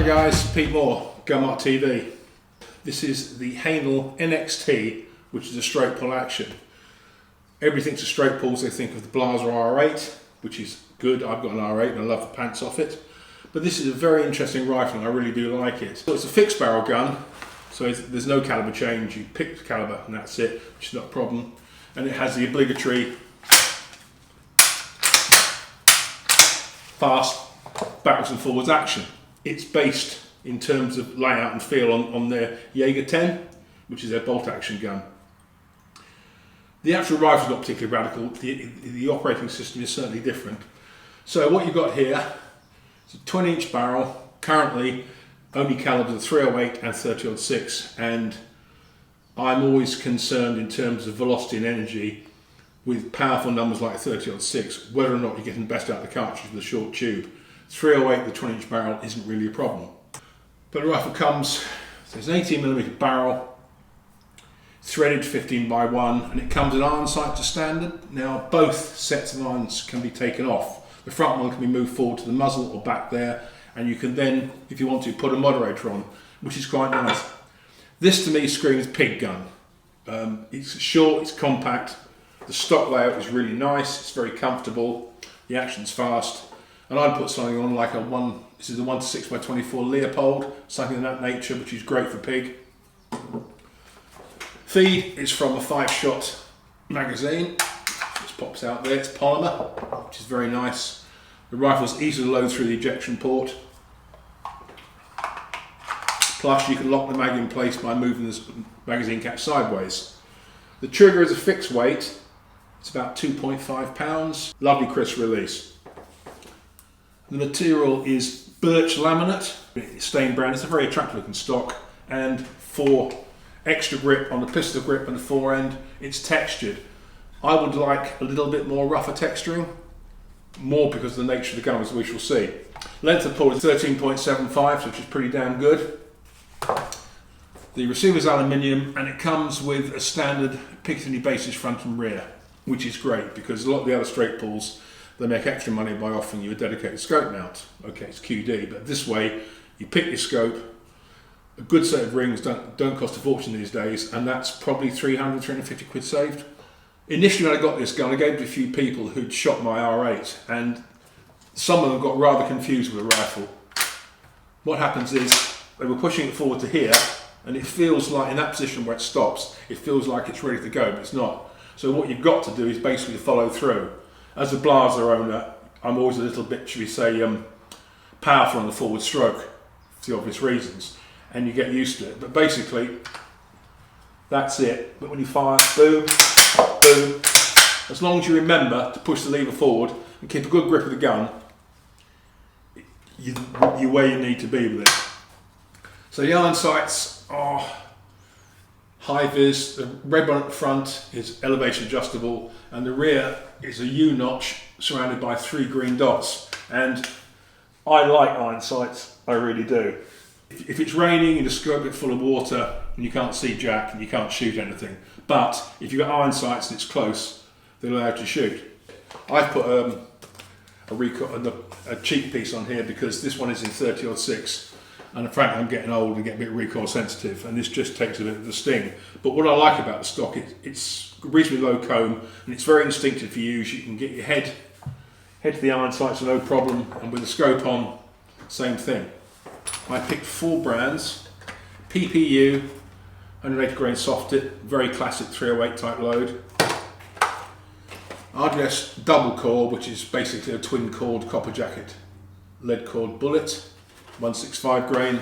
Hi guys, Pete Moore, Mart TV. This is the Haenel NXT, which is a straight pull action. Everybody thinks of straight pulls, they think of the Blaser R8, which is good. I've got an R8 and I love the pants off it. But this is a very interesting rifle and I really do like it. So it's a fixed barrel gun, so there's no caliber change. You pick the caliber and that's it, which is not a problem. And it has the obligatory fast backwards and forwards action. It's based in terms of layout and feel on their Jaeger 10, which is their bolt action gun. The actual rifle is not particularly radical. The operating system is certainly different. So what you've got here is a 20-inch barrel, currently only calibers of 308 and 30-06, and I'm always concerned in terms of velocity and energy with powerful numbers like 30-06, whether or not you're getting the best out of the cartridge with a short tube. 308, the 20-inch barrel, isn't really a problem. But the rifle comes, so it's an 18mm barrel, threaded 15x1, and it comes in iron sight to standard. Now both sets of irons can be taken off. The front one can be moved forward to the muzzle or back there, and you can then, if you want to, put a moderator on, which is quite nice. This to me screams pig gun. It's short, it's compact, the stock layout is really nice, it's very comfortable, the action's fast, and I'd put something on like this is a 1:6x24 Leopold, something of that nature, which is great for pig. Feed is from a 5-shot magazine, just pops out there. It's polymer, which is very nice. The rifle's easy to load through the ejection port. Plus you can lock the mag in place by moving this magazine cap sideways. The trigger is a fixed weight, it's about 2.5 pounds, lovely crisp release. The material is birch laminate, stained brown. It's a very attractive looking stock, and for extra grip on the pistol grip and the forend, it's textured. I would like a little bit more rougher texturing, more because of the nature of the gun, as we shall see. Length of pull is 13.75, which is pretty damn good. The receiver is aluminium, and it comes with a standard Picatinny basis front and rear, which is great because a lot of the other straight pulls, they make extra money by offering you a dedicated scope mount. Okay, it's QD, but this way you pick your scope. A good set of rings don't cost a fortune these days, and that's probably 350 quid saved. Initially when I got this gun, I gave it to a few people who'd shot my R8, and some of them got rather confused with the rifle. What happens is they were pushing it forward to here, and it feels like in that position where it stops, it feels like it's ready to go, but it's not. So what you've got to do is basically follow through. As a Blaser owner, I'm always a little bit, should we say, powerful on the forward stroke, for the obvious reasons, and you get used to it. But basically, that's it. But when you fire, boom, boom, as long as you remember to push the lever forward and keep a good grip of the gun, you're where you need to be with it. So the iron sights are high-vis. The red one at the front is elevation adjustable, and the rear is a U-notch surrounded by 3 green dots. And I like iron sights, I really do. If it's raining and the scope is full of water and you can't see jack and you can't shoot anything, but if you've got iron sights and it's close, they'll allow you to shoot. I've put a cheap piece on here because this one is in 30-06. And frankly, I'm getting old and getting a bit recoil sensitive, and this just takes a bit of the sting. But what I like about the stock, it's reasonably low comb, and it's very instinctive for use. You can get your head to the iron sights, no problem, and with the scope on, same thing. I picked 4 brands: PPU, 180 grain soft tip, very classic 308 type load. RDS double core, which is basically a twin cored copper jacket, lead cored bullet. 165 grain.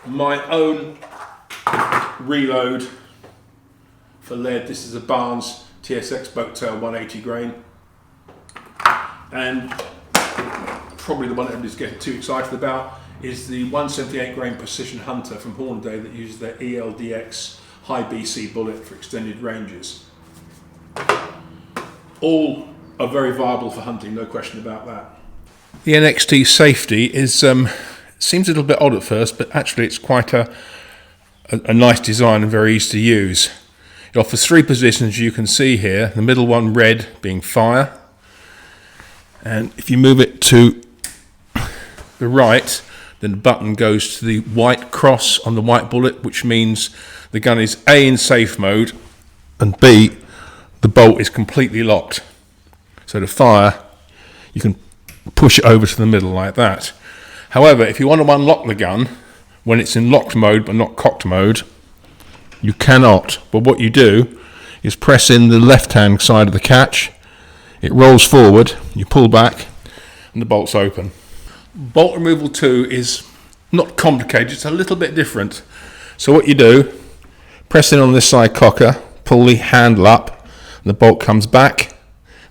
My own reload for lead, this is a Barnes TSX Boattail 180 grain, and probably the one everybody's getting too excited about is the 178 grain Precision Hunter from Hornaday that uses their ELDX high BC bullet for extended ranges. All are very viable for hunting, no question about that. The NXT safety is seems a little bit odd at first, but actually it's quite a nice design and very easy to use. It offers 3 positions, you can see here, the middle one red being fire, and if you move it to the right, then the button goes to the white cross on the white bullet, which means the gun is A, in safe mode, and B, the bolt is completely locked. So to fire, you can push it over to the middle like that. However, if you want to unlock the gun when it's in locked mode but not cocked mode, you cannot. But what you do is press in the left-hand side of the catch, it rolls forward, you pull back, and the bolt's open. Bolt removal 2 is not complicated, it's a little bit different. So what you do, press in on this side cocker, pull the handle up, and the bolt comes back.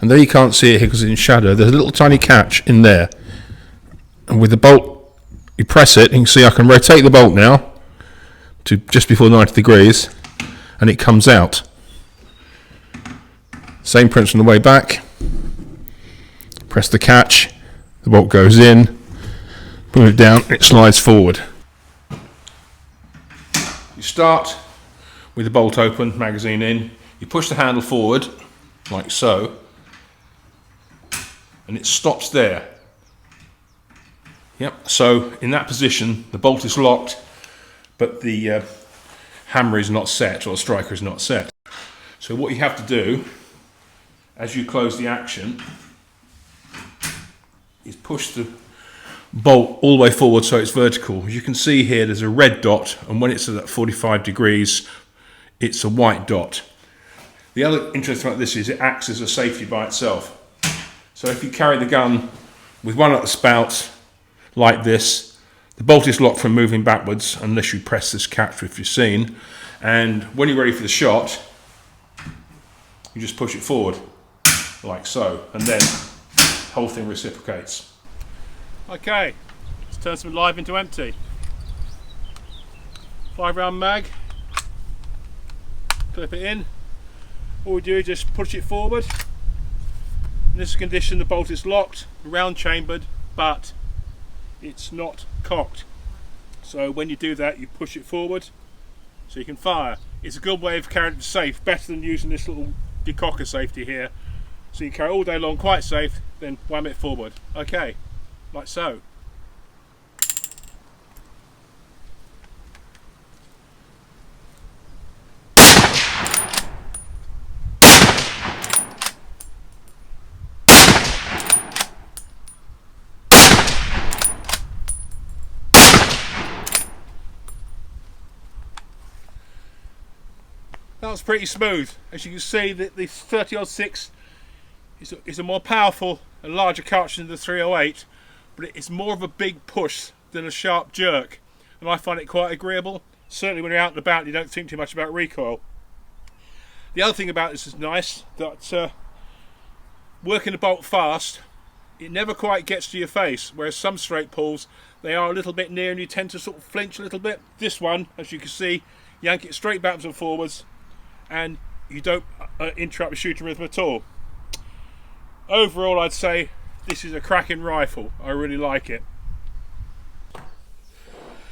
And there you can't see it here because it's in shadow. There's a little tiny catch in there. And with the bolt, you press it, and you can see I can rotate the bolt now to just before 90 degrees, and it comes out. Same principle on the way back. Press the catch, the bolt goes in, pull it down, it slides forward. You start with the bolt open, magazine in, you push the handle forward, like so, and it stops there. Yep, so in that position, the bolt is locked, but the hammer is not set, or the striker is not set. So what you have to do, as you close the action, is push the bolt all the way forward so it's vertical. As you can see here, there's a red dot, and when it's at 45 degrees, it's a white dot. The other interesting about this is it acts as a safety by itself. So if you carry the gun with one at the spout, like this, the bolt is locked from moving backwards unless you press this catch, which you've seen, and when you're ready for the shot, you just push it forward, like so, and then the whole thing reciprocates. Okay, let's turn some live into empty. 5-round mag, clip it in. All we do is just push it forward. In this condition, the bolt is locked, round chambered, but it's not cocked. So when you do that, you push it forward so you can fire. It's a good way of carrying it safe, better than using this little decocker safety here. So you can carry all day long quite safe, then wham it forward. Okay, like so. That was pretty smooth. As you can see, that the 30-06 is a more powerful and larger cartridge than the 308, but it's more of a big push than a sharp jerk, and I find it quite agreeable. Certainly when you're out and about, you don't think too much about recoil. The other thing about this is nice, that working the bolt fast, it never quite gets to your face, whereas some straight pulls, they are a little bit near and you tend to sort of flinch a little bit. This one, as you can see, yank it straight backwards and forwards, and you don't interrupt the shooting rhythm at all. Overall, I'd say this is a cracking rifle. I really like it.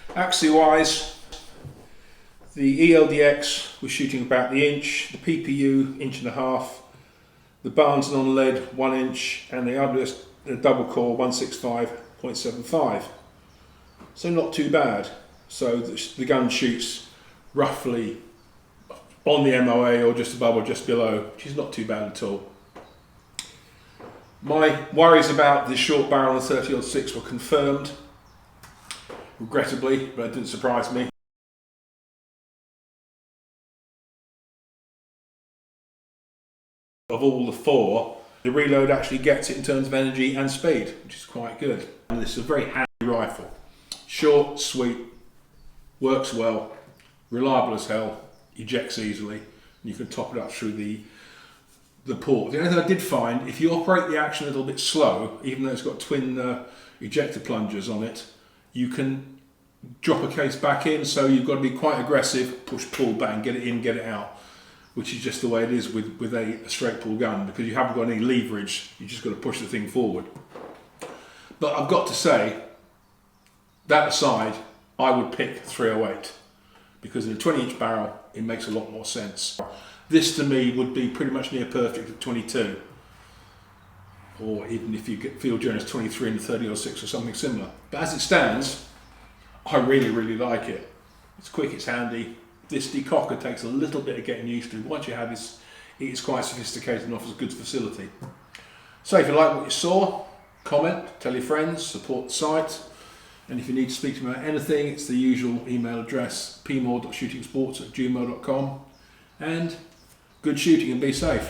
Accuracy wise, the ELDX was shooting about the inch, the PPU 1.5 inches, the Barnes non-lead 1 inch, and the AWS double core 165.75. So not too bad. So the gun shoots roughly on the MOA or just above or just below, which is not too bad at all. My worries about the short barrel of 30-06 were confirmed, regrettably, but it didn't surprise me. Of all the four, the reload actually gets it in terms of energy and speed, which is quite good. And this is a very handy rifle. Short, sweet, works well, reliable as hell, ejects easily, and you can top it up through the port. The only thing I did find, if you operate the action a little bit slow, even though it's got twin ejector plungers on it, you can drop a case back in, so you've got to be quite aggressive, push, pull, bang, get it in, get it out, which is just the way it is with a straight pull gun, because you haven't got any leverage, you just got to push the thing forward. But I've got to say, that aside, I would pick 308, because in a 20-inch barrel, it makes a lot more sense. This to me would be pretty much near perfect at 22, or even if you get field journeys 23 and 30 or 6 or something similar. But as it stands, I really like it. It's quick, it's handy. This decocker takes a little bit of getting used to. Once you have this, it is quite sophisticated and offers a good facility. So if you like what you saw, comment, tell your friends, support the site. And if you need to speak to me about anything, it's the usual email address, pmore.shootingsports@gmail.com. And good shooting and be safe.